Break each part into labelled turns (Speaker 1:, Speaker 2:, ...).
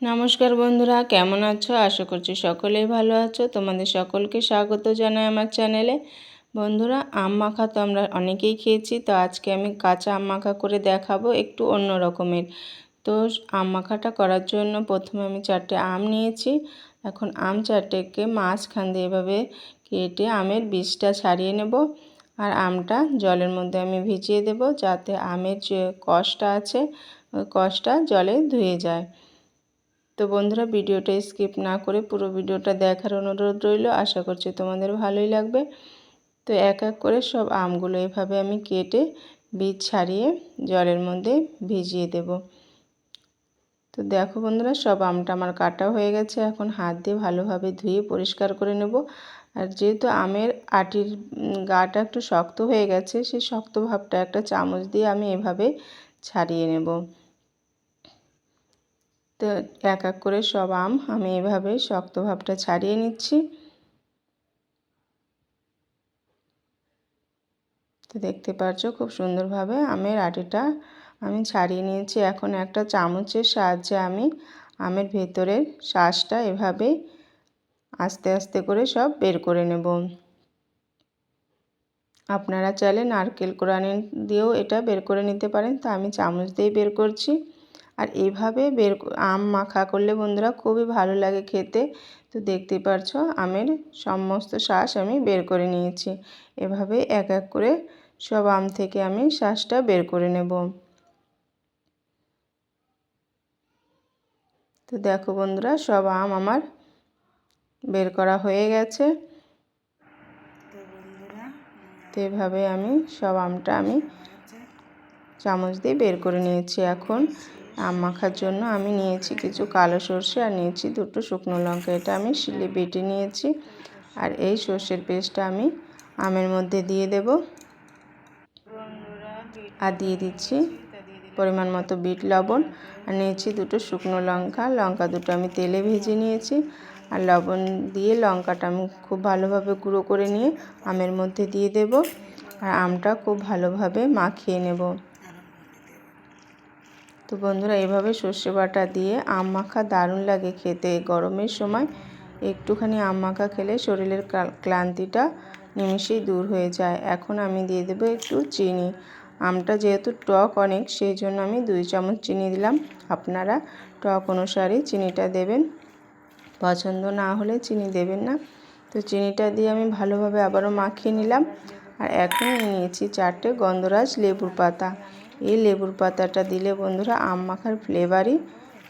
Speaker 1: নমস্কার বন্ধুরা, কেমন আছো? আশা করছি সকলেই ভালো আছো। তোমাদের সকলকে স্বাগত জানাই আমার চ্যানেলে। বন্ধুরা, আম মাখা তো আমরা অনেকেই খেয়েছি, তো আজকে আমি কাঁচা আম মাখা করে দেখাবো একটু অন্য রকমের। তো আম মাখাটা করার জন্য প্রথমে আমি 4টে আম নিয়েছি। এখন আম 4টেকে মাঝখান দিয়ে এভাবে কেটে আমের বীজটা ছাড়িয়ে নেব। আর আমটা জলের মধ্যে আমি ভিজিয়ে দেব, যাতে আমের যে কষটা আছে ওই কষটা জলে ধুয়ে যায়। তো বন্ধুরা, ভিডিওটা স্কিপ না করে পুরো ভিডিওটা দেখার অনুরোধ রইল। আশা করছি তোমাদের ভালোই লাগবে। তো এক এক করে সব আমগুলো এভাবে আমি কেটে বীজ ছাড়িয়ে জলের মধ্যে ভিজিয়ে দেব। তো দেখো বন্ধুরা, সব আমটা আমার কাটা হয়ে গেছে। এখন হাত দিয়ে ভালোভাবে ধুয়ে পরিষ্কার করে নেব। আর যেহেতু আমের আটির গাটা একটু শক্ত হয়ে গেছে, সেই শক্ত ভাবটা একটা চামচ দিয়ে আমি এভাবে ছাড়িয়ে নেব। তো এক এক করে সব আম আমি এভাবে শক্ত ভাবটা ছাড়িয়ে নিচ্ছি। তো দেখতে পাচ্ছ খুব সুন্দরভাবে আমের আটিটা আমি ছাড়িয়ে নিয়েছি। এখন একটা চামচের সাহায্যে আমি আমের ভেতরের শাঁসটা এভাবে আস্তে আস্তে করে সব বের করে নেব। আপনারা চাইলে নারকেল কোড়ানি দিয়েও এটা বের করে নিতে পারেন, তো আমি চামচ দিয়েই বের করছি। আর এইভাবে আম মাখা করলে বন্ধুরা খুবই ভালো লাগে খেতে। তো দেখতেই পারছো আমের সমস্ত শাঁস আমি বের করে নিয়েছি। এভাবে এক এক করে সব আম থেকে আমি শাঁসটা বের করে নেব। তো দেখো বন্ধুরা, সব আম আমার বের করা হয়ে গেছে। তো এভাবে আমি সব আমটা আমি চামচ দিয়ে বের করে নিয়েছি। এখন আম মাখার জন্য আমি নিয়েছি কিছু কালো সর্ষে আর নিয়েছি 2টো শুকনো লঙ্কা। এটা আমি শিলে বেটে নিয়েছি। আর এই সর্ষের পেস্টটা আমি আমের মধ্যে দিয়ে দেব। আর দিয়ে দিচ্ছি পরিমাণ মতো বিট লবণ। আর নিয়েছি 2টো শুকনো লঙ্কা। লঙ্কা দুটো আমি তেলে ভেজে নিয়েছি। আর লবণ দিয়ে লঙ্কাটা আমি খুব ভালোভাবে গুঁড়ো করে নিয়ে আমের মধ্যে দিয়ে দেব। আর আমটা খুব ভালোভাবে মাখিয়ে নেব। তো বন্ধুরা, এভাবে সর্ষে বাটা দিয়ে আম মাখা দারুণ লাগে খেতে। গরমের সময় একটুখানি আম মাখা খেলে শরীরের ক্লান্তিটা নিমেষেই দূর হয়ে যায়। এখন আমি দিয়ে দেবো একটু চিনি। আমটা যেহেতু টক অনেক, সেই জন্য আমি 2 চামচ চিনি দিলাম। আপনারা টক অনুসারে চিনিটা দেবেন, পছন্দ না হলে চিনি দেবেন না। তো চিনিটা দিয়ে আমি ভালোভাবে আবারও মাখিয়ে নিলাম। আর এখন নিয়েছি 4টে গন্ধরাজ লেবুর পাতা। এই লেবুর পাতাটা দিলে বন্ধুরা আম মাখার ফ্লেভারই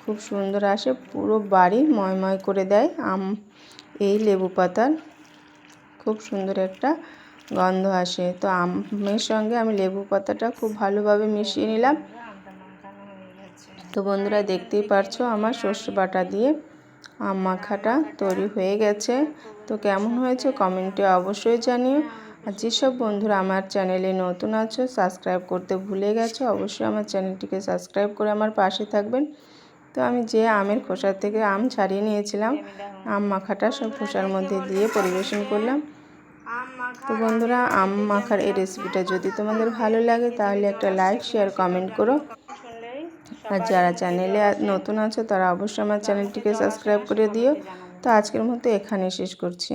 Speaker 1: খুব সুন্দর আসে, পুরো বাড়ি ময়ময় করে দেয় আম। এই লেবু পাতার খুব সুন্দর একটা গন্ধ আসে। তো আমের সঙ্গে আমি লেবু পাতাটা খুব ভালোভাবে মিশিয়ে নিলাম। তো বন্ধুরা, দেখতেই পারছো আমার সর্ষে বাটা দিয়ে আম মাখাটা তৈরি হয়ে গেছে। তো কেমন হয়েছে কমেন্টে অবশ্যই জানিও। আর যেসব বন্ধুরা আমার চ্যানেলে নতুন আছো, সাবস্ক্রাইব করতে ভুলে গেছো, অবশ্যই আমার চ্যানেলটিকে সাবস্ক্রাইব করে আমার পাশে থাকবেন। তো আমি যে আমের খোসা থেকে আম ছাড়িয়ে নিয়েছিলাম, আম মাখাটা সব খোসার মধ্যে দিয়ে পরিবেশন করলাম। তো বন্ধুরা, আম মাখার এই রেসিপিটা যদি তোমাদের ভালো লাগে তাহলে একটা লাইক, শেয়ার, কমেন্ট করো। আর যারা চ্যানেলে নতুন আছো তারা অবশ্যই আমার চ্যানেলটিকে সাবস্ক্রাইব করে দিও। তো আজকের মতো এখানে শেষ করছি।